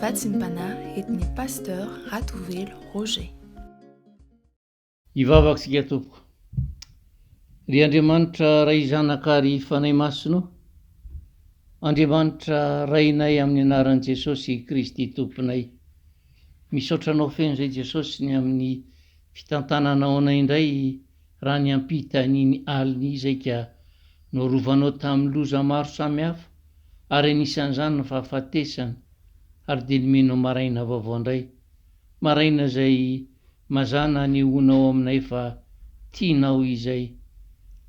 Vatsim-panahy etiny pasteur Ratovelo Roger. Ivavaksika tompoko. Ry Andriamanitra ray zanaka ry fanahy masino, Andriamanitra rainay amin'ny anaran'i Jesosy Kristy tomponay. Misaotranao feno zay Jesosy ny amin'ny fitantananao anay indray raha ny ampita niny aliny izay ka norovanao tamin'ny loza maro samihafa ary anisan'izany ny fahafatesana ary dia nomenao maraina vaovao indray. Maraina izay mazana ny honao aminay fa tianao izay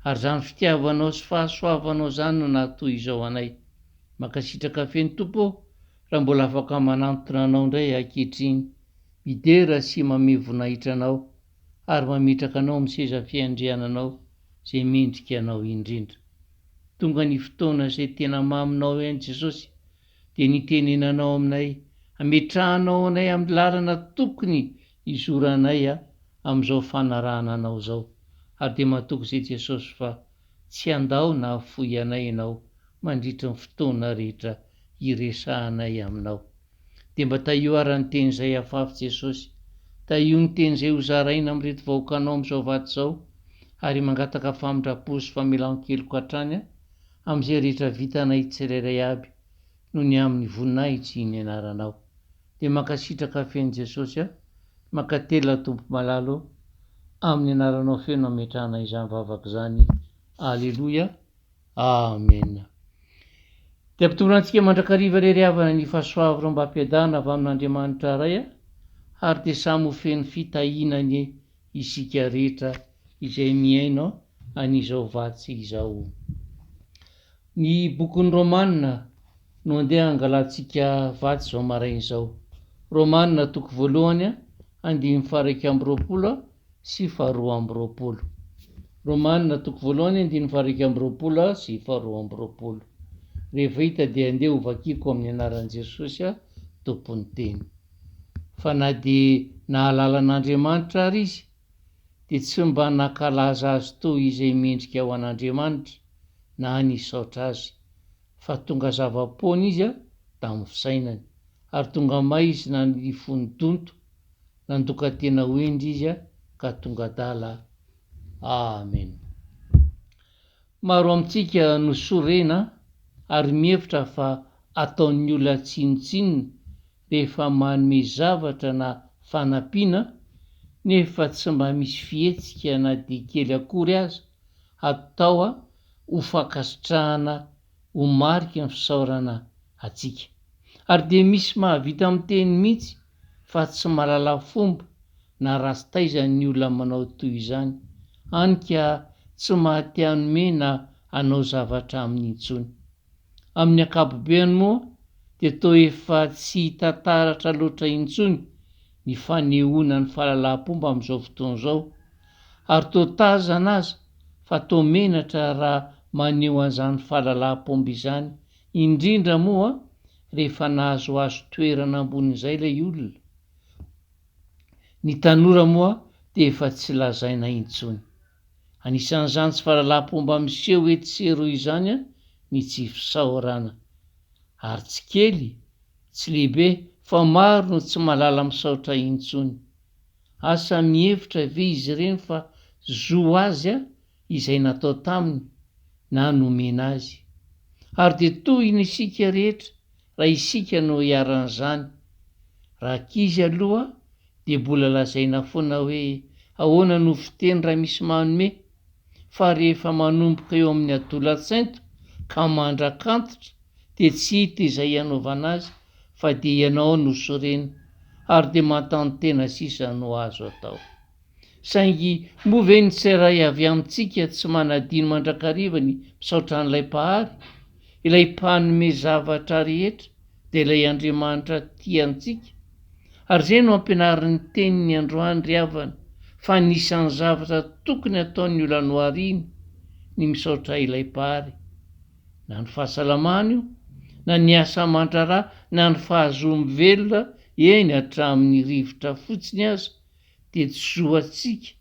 ary zany fitiavanao sy fahasoavanao zany no nahatoy izao anay. Makasitraka feno tompo raha mbola afaka manantona anao indray ankehitriny, midera sy mame voninahitra anao ary mametraka anao amin'ny seza fiandriananao izay mendrika anao indrindra. Tonga ny fotoana izay tena maminao ihany Jesosy dia nitenenanao aminay, ametrahanao anay amin'ny lalana tokony izoranay amin'izao fanarahana anao izao. Ary dia mahatoky izay Jesosy fa tsy andao na foy anay ianao mandritra ny fotoana rehetra iresahanay aminao. Dia mba taio ary ny teny izay hafahafa Jesosy, taio ny teny izay hozaraina amin'ireto vahoakanao amin'izao vato izao ary mangataka famindrapo sy famelan-keloka hatrany amin'izay rehetra vitanay tsirairay aby noho ny amin'ny voninahitsy ny anaranao. Dia mankasitraka feno Jesosy mankatela tompo malalo amin'ny anaranao feno ametrahana izany vavaka izany. Alleluia, amen. Dia ampitonantsika mandrakariva rery havana ny fahasoavanao mba ampiadana avy amin'Andriamanitra ray ary dia samy ho feno fitahinany isika rehetra izay miaino an'izao vatsy izao. Ny bokin'ny Romanina no andeha angalantsika vatsy izao maraina izao. Romanina toko voalohany 2:20 sy 2:20. Romanina toko voalohany 2:20 sy 2:20. Rehefa hita dia andeha ho vakiko amin'ny anaran'i Jesosy tompony teny. Fa na dia nahalala an'Andriamanitra ary izy dia tsy mba nankalaza azy toy izay mendrika ho an'Andriamanitra na nisaotra azy, fa tonga zava-poana izy tamin'ny fisainany ary tonga may izy na ny fonodonto, nandoka tena hoendry izy ka tonga dala. Amen. Maro amintsika no sorena ary mihevitra fa ataon'ny olona tsinotsinona rehefa manome zavatra na fanampiana, nefa tsy mba misy fihetsika na dia kely akory aza atao ho fankasitrahana ho mariky ny fisaorana atsika. Ary dia misy mahavita miteny mihitsy fa tsy mahalala fomba na rasy taiza ny olona manao toy izany, hany ka tsy mahate hanome na hanao zavatra aminy intsony. Amin'ny ankapobeny moa dia toa efa tsy hita taratra loatra intsony ny fanehoana ny fahalalam-pomba amin'izao fotoana izao, ary toa tazana aza fa toa menatra raha maneho an'izany fahalalam-pomba izany, indrindra moa rehefa nahazoazo toerana ambonin'izay ilay olona. Ny tanora moa dia efa tsy lazaina intsony. Anisan'izany tsy fahalalam-pomba miseho etsero izany ny tsy fisaorana, ary tsy kely, tsy lehibe, fa maro no tsy mahalala misaotra intsony. Asa mihevitra ve izy ireny fa zo azy izay natao taminy na nomena azy. Ary dia toy ny isika rehetra raha isika no hiaran'izany. Raha ankizy aloha dia mbola lazaina foana hoe ahoana no fiteny raha misy manome, fa rehefa manomboka eo amin'ny adolantsainto ka mandrak'antitra dia tsy hita izay hanaovana azy fa dia ianao no sorena ary dia manontany tena sisa no azo atao. Saingy moa ve ny tsirairay avy amintsika tsy manadino mandrakariva ny misaotra an'ilay mpahary, ilay mpanome zavatra rehetra dia ilay Andriamanitra tiantsika. Ary izay no ampianarin'ny teniny androany ry havana fa nisan'ny zavatra tokony ataon'ny olona no hariany ny misaotra ilay mpahary, na ny fahasalamana io, na ny asa mandrara, na ny fahazoam-velona, eny hatramin'ny rivotra fotsiny aza, dia tsy zoantsika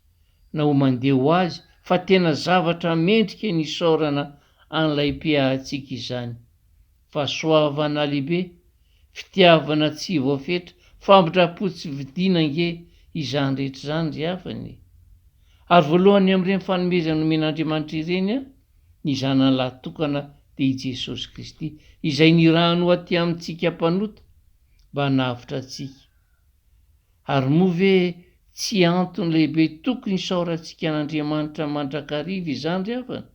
na ho mandeha ho azy fa tena zavatra mendrika ny isaorana an'ilay mpiahantsika izany. Fahasoavana lehibe fitiavana tsy voafetra, fampitrapo tsy vidiana nge izany rehetra zany ry havany. Ary voalohany amin'ireny fanomezana nomen'Andriamanitra ireny a ny zanany lahatokana dia i Jesosy Kristy, izay nirahany ho aty amintsika mpanota mba hanavitra antsika. Ary moa ve tsy antony lehibe tokony isaorantsika an'Andriamanitra mandrakariva izany ry havana?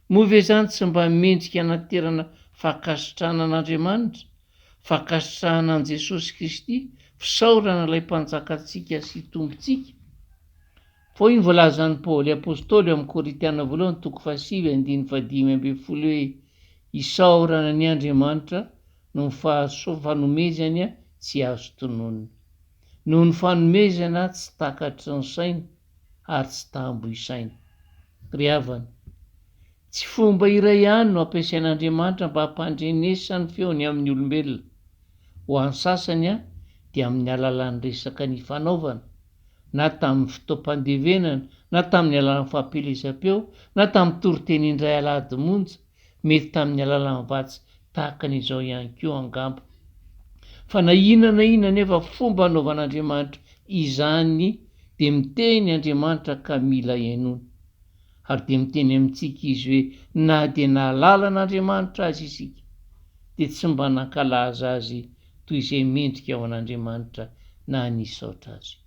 Moa ve zany tsy mba mendrika anaterana fankasitrahana an'Andriamanitra, fankasitrahana an' Jesosy Kristy, fisaorana ilay mpanjakantsika sy tombontsika? Fao iny voalazan'ny Paoly apôstôly amin'ny Korintana voalohany 9:5-10 hoe isaorana ny Andriamanitra no fanomezany a tsy azo tononona, noho ny fanomezana tsy takatry ny saina ary tsy tambo isaina. Ry havana, tsy fomba iray ihany no ampiasain'Andriamanitra mba hampandrenesa ny feony amin'ny olombelona. Ho an'ny sasany a dia amin'ny alalan'ny resaka ny fanaovana, na tamin'ny fotoam-pandevenana, na tamin'ny alalan'ny fampelezam-peo, na tamin'ny toriteny indray alady monja, mety tamin'ny alalan'ny vatsy tahaka an'izao ihany koa angamba. Fa na inona nefa fomba anaovan'Andriamanitra izany dia miteny Andriamanitra ka mila ianona. Ary dia miteny amintsika izy hoe na dia nahalala an'Andriamanitra azy isika dia tsy mba nankalaza azy toy izay mendrika ao an'Andriamanitra na nisaotra azy.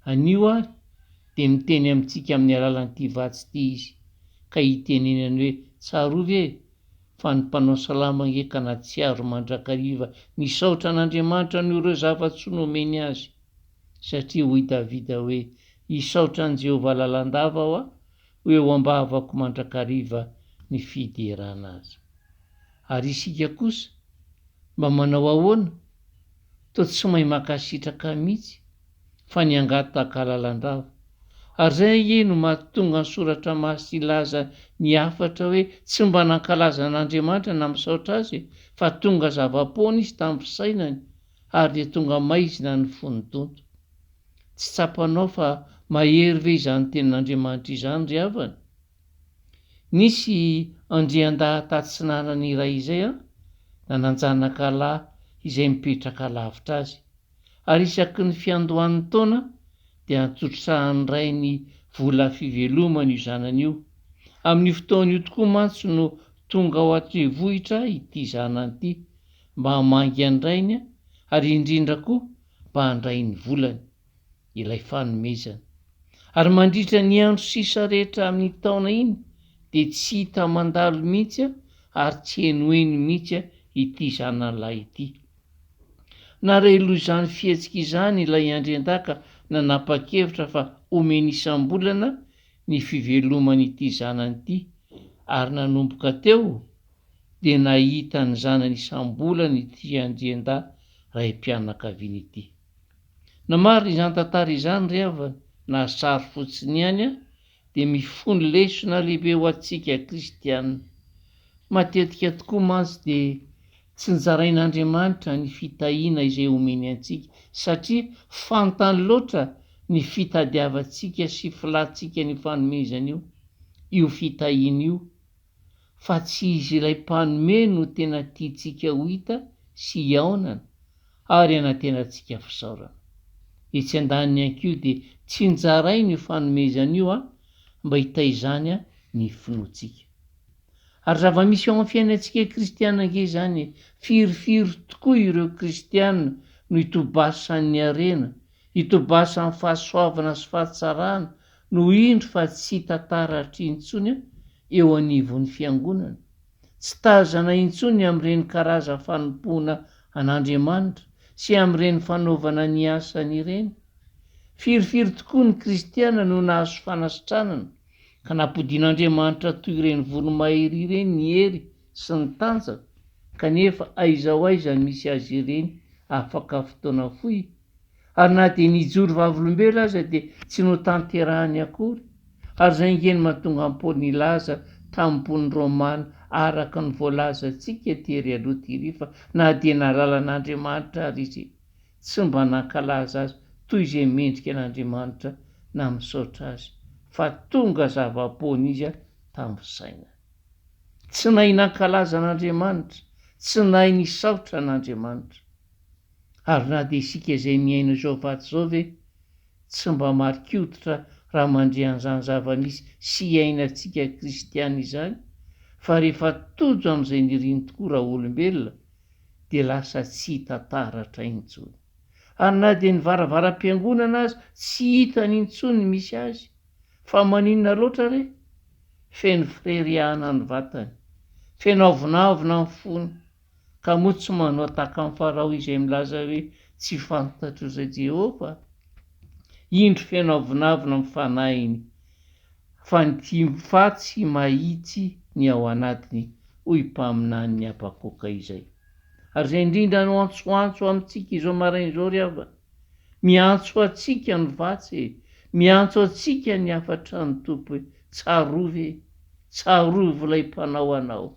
Anio ary dia miteny amintsika amin'ny alalan'ity vatsy ity izy, ka hitenenany hoe tsarova ve fa ny mpanao salama nge ka natsiaro mandrakariva nisaotra an'Andriamanitra no ireo zava-tsoa nomeny azy. Satria hoy Davida hoe isaotra an' Jehovah lalandava aho a, hoe ho ambavako mandrakariva ny fiderana azy. Ary isika kosa mba manao ahoana? Toa tsy mahay makasitraka mihitsy fa ny angataka lalandava. Ary zay nge no mahatonga ny soratra Masilaza ny afatra hoe tsy mba nankalaza an'Andriamanitra na misaotra azy, fa tonga zava-poana izy tamin'ny fisainany ary dia tonga maizina ny fonodonto. Tsy tsapanao fa mahery ve izany tenin'Andriamanitra izany ry havana? Nisy andrian-daha tatsinanana iray izay a nananjanaka lahy izay mipetraka lavitra azy, ary isaky ny fiandohan'ny taona dia antsotrahany ray ny vola fivelomana io zanany io. Amin'ny fotoan'io tokoa mantsy no tonga ao an-trevohitra ity zanany ity mba hamangy andrainy ary indrindra koa mba handray ny volany, ilay fanomezana. Ary mandritra ny andro sisa rehetra amin'ny taona iny dia tsy hita mandalo mihitsy ary tsy henoheno mihitsy ity zanan'lahy ity. Naray loha izany fihetsika izany ilay andrian-daka nanapa-kevitra fa omeny isam-bolana ny fivelomany ity zanany ity, ary nanomboka teo dia nahita ny zanany isam-bolana ity andrian-daha raim-pianakaviana ity. Na marina izany tantara izany ry havana na sary fotsiny ihany a dia mifono lesona lehibe ho antsika kristianina. Matetika tokoa mantsy dia tsy nijarain'Andriamanitra ny fitahiana izay omeny antsika, satria fantany loatra ny fitadiavantsika sy filatsika ny fanomezana io fitahiana io, fa tsy izy ilay mpanome no tena tiantsika ho hita sy hiaonana ary anatenantsika fisaorana. Etsy andaniny ankoa dia tsy nijarainy io fanomezana io mba hitaizany ny finoantsika. Ary zava-misy ao amin'ny fiainantsika kristiana nge zany, firifiry tokoa ireo kristiana no itobasan'ny harena, itobasan'ny fahasoavana sy fahatsarana no indro fa tsy tantara intsony eo anivon'ny fiangonana. Tsy tazana intsony amin'ireny karaza fanompoana an'Andriamanitra sy amin'ireny fanaovana ny asany ireny. Firifiry tokoa ny kristiana no nahazo fanasitranana ka nampodian'Andriamanitra toy ireny voromahery ireny ny hery sy ny tanjaka, kanefa aiza ho aiza misy azy ireny afaka fotoana fohy. Ary na dia nijoro vavolombelo aza dia tsy notanterahany akory. Ary zay nge no mahatonga ny Paoly nilaza tamin'ny bonin'ny Rômana araka ny voalaza antsika tery aloha tery fa na dia nahalala an'Andriamanitra ary izy tsy mba nankalaza azy toy izay mendrika an'Andriamanitra na misaotra azy, fa tonga zava-poana izy tamin'ny fisainany. Tsy nahay nankalaza an'Andriamanitra, tsy nahay nisaotra an'Andriamanitra, ary na dia isika izay miaina izao vaty izao ve tsy mba marikiototra raha mandre an'izany zava-misy sy iainantsika kristiana izany, fa rehefa tojo amin'izay niriny tokoa raha olombelona dia lasa tsy hita taratra intsony. Ary na dia ny varavaram-piangonana azy tsy hitany intsony misy azy, fa maninona loatra re? Feno fireriahana ny vatany, feno avonavona ny fony, ka moa tsy manao tahaka amin'ny farao izay milaza hoe tsy fantatro izay Jehova. Indro feno avonavona ny fanahiny, fa tsy mahitsy ny ao anatiny, hoy mpaminany Abakoka izay. Ary izay indrindra no antsoantso amintsika izao maraina izao ry ava, miantso atsika ny vatsy, miantso atsika ny afatra ny Tompo hoe tsarovy ve, tsarovy ilay mpanao anao,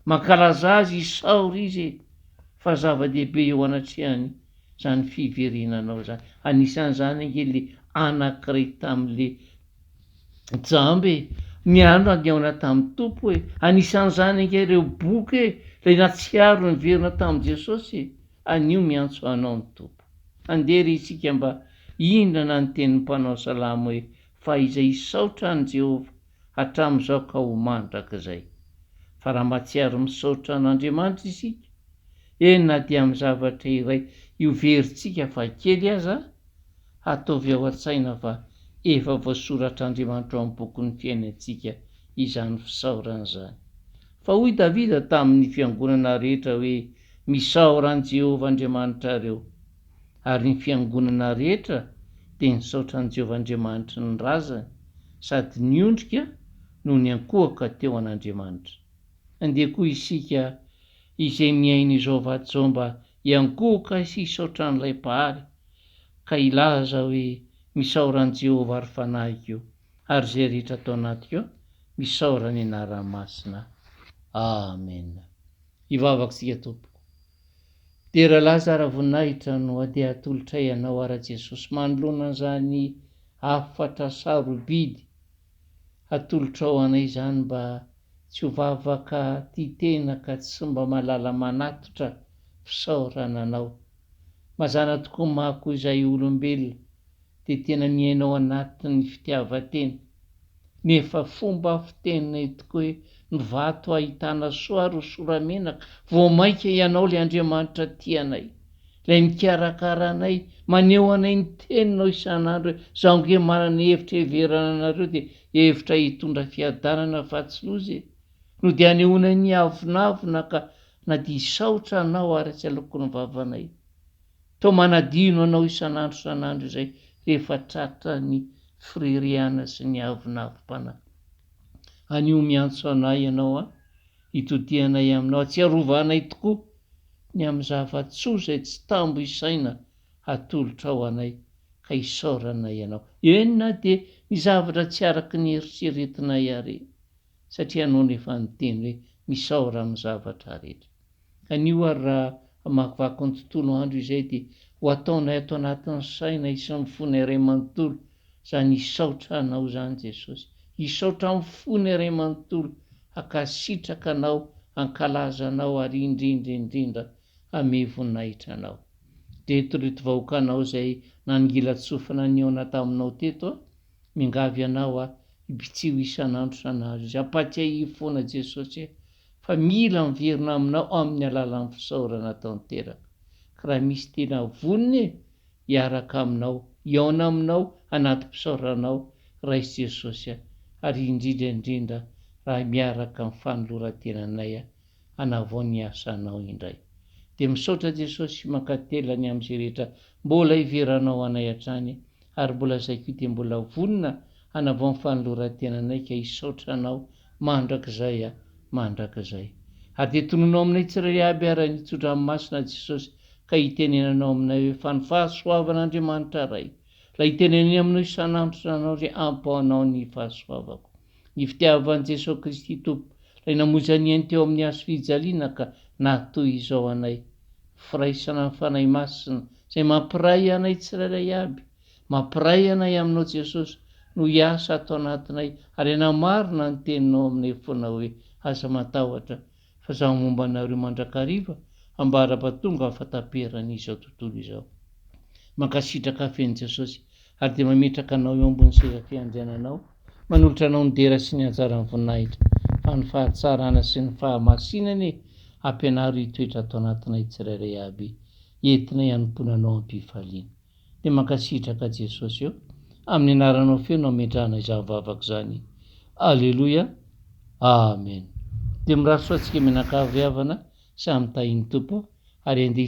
mankalaza azy isaory izy, fa zava-dehibe eo anatrehany zany fiverenanao zany. Anisan'izany angely anankiray tamin'le jamby miandro andehaona tamin'ny Tompo hoe anisan'izany ange ireo boky ilay natsiaro niverina tamin'i Jesosy, anio miantso anao ny Tompo. Andeha ry isika mba hindrana ny tenin'ny mpanao salamo hoe fa izay isaotra ny Jehova hatramin'izao ka ho mandrakizay. Fa raha mahatsiaro misaotra an'Andriamanitra isika, eny na dia amin'ny zavatra iray ioverintsika fa kely aza, ataovy ao an-tsaina fa efa voasoratran'Andriamanitra ao amin'ny bokin'ny fiainantsika izany fisaoran'izany. Fa hoy Davida tamin'ny fiangonana rehetra hoe misaora an'i Jehova Andriamanitrareo, ary ny fiangonana rehetra dia nisaotra an'i Jehova Andriamanitra ny razany, sady niondrika no niankohaka teo an'Andriamanitra. Andeha koa isika izay miaina izao vaty izao mba hiankohaka sy hisaotra an'ilay Mpahary, ka ilaza hoe misaora an'i Jehova ary fanahiko, ary izay rehetra atao anatiko ao misaora ny anarany masina. Amen. Ivavaka isika tompoko. Dia raha Lazara voninahitra no andeha atolotra ianao ara Jesosy manoloana an'izany afatra sarobidy atolotra ao anay izany, mba tsy ho vavaka tia tena ka tsy mba malala manatotra fisaorana anao. Mazana tokoa mako izay olombelona dia tena miainao anatin'ny fitiavan-tena, nefa fomba fitenina tokoa hoe ny vato ahitana soa ary soramenaka vao mainka ianao ilay Andriamanitra tianay, ilay mikarakara anay, maneho anay ny teninao isan'andro hoe zaho nge manana hevitra heverana anareo dia hevitra hitondra fiadanana fa tsy lozy, no dia anehoana ny avonavona ka na dia hisaotra anao ary tsy aloko ny vavanay. Tao manadino anao isan'andro izay rehefa tratra ny fireriana sy ny avonavom-panahy. Anio miantso anay ianao hitodianay aminao, atsiarovanay tokoa ny amin'ny zava-tsoa izay tsy tambo isaina atolotra ao anay, ka hisaoranay ianao. Eny na dia ny zavatra tsy araky ny eritreretinay are, satria anao nefa niteny hoe misaora amin'ny zavatra rehetra. Anio ary raha hamakivaky ny tontolo andro izay dia ho ataonay ato anatin'ny saina sy ny fony iray manontolo zany hisaotra anao zany Jesosy, hisaotra amin'ny fony iray manontolo, hankasitraka anao, hankalaza anao ary indrindra hame voninahitra anao. Reto vahoaka anao izay nangilatsofina niona taminao teto, mingavy anao hibitsio isan'andro san'andro izy, ampatsiahy foana Jesosy fa mila miverina aminao amin'ny alalan'ny fisaorana atao niteraka. Ka raha misy tena voniny hiaraka aminao, hiaona aminao anaty mpisaoranao raisy Jesosy, ary indrindra raha miaraka amin'ny fanoloran-tenanay hanavao ny asanao indray. Dia misaotra Jesosy mankatelany amin'izay rehetra mbola hiveranao anay hatrany, ary mbola zaiko dia mbola vonina hanavao ny fanoloran-tenanay ka hisaotra anao mandrakizay. Ary dia tononao aminay tsirairay aby ary nitsodranomasina Jesosy, ka hitenenanao aminay hoe fa ny fahasoavan'Andriamanitra ray, la hitenenany aminao isan'andro sanao re ampahanao ny fahasoavako. Ny fitiavan'i Jesosy Kristy Tompo, lay namonjaniany teo amin'ny hazo fijaliana ka natoy izao anay, firaisana ny fanahy masina izay mampiray anay tsirairay aby, mampiray anay aminao Jesosy, no hiasa atao anatinay ary hanamarina ny teninao aminay foana hoe aza matahotra fa zaho momba anareo mandrakariva ambara-patonga fataperana izao tontolo izao. Mankasitraka fen'i Jesosy ary dia mametraka anao eo ambony seza fianjananao, manolotra anao ny dera sy ny anjaran'ny voninahitra, fa ny fahatsarana sy ny fahamasinany ampianaro hitoetra ato anatinay tsirairay aby, entina hanompoana anao am-pifaliana. Dia mankasitraka Jesosy eo, amin'ny anaranao feo no ametrahana izany vavaka izany. Aleloia, amen. Dia miraso antsika menakaviavana samy tahin'ny tompo ary andeha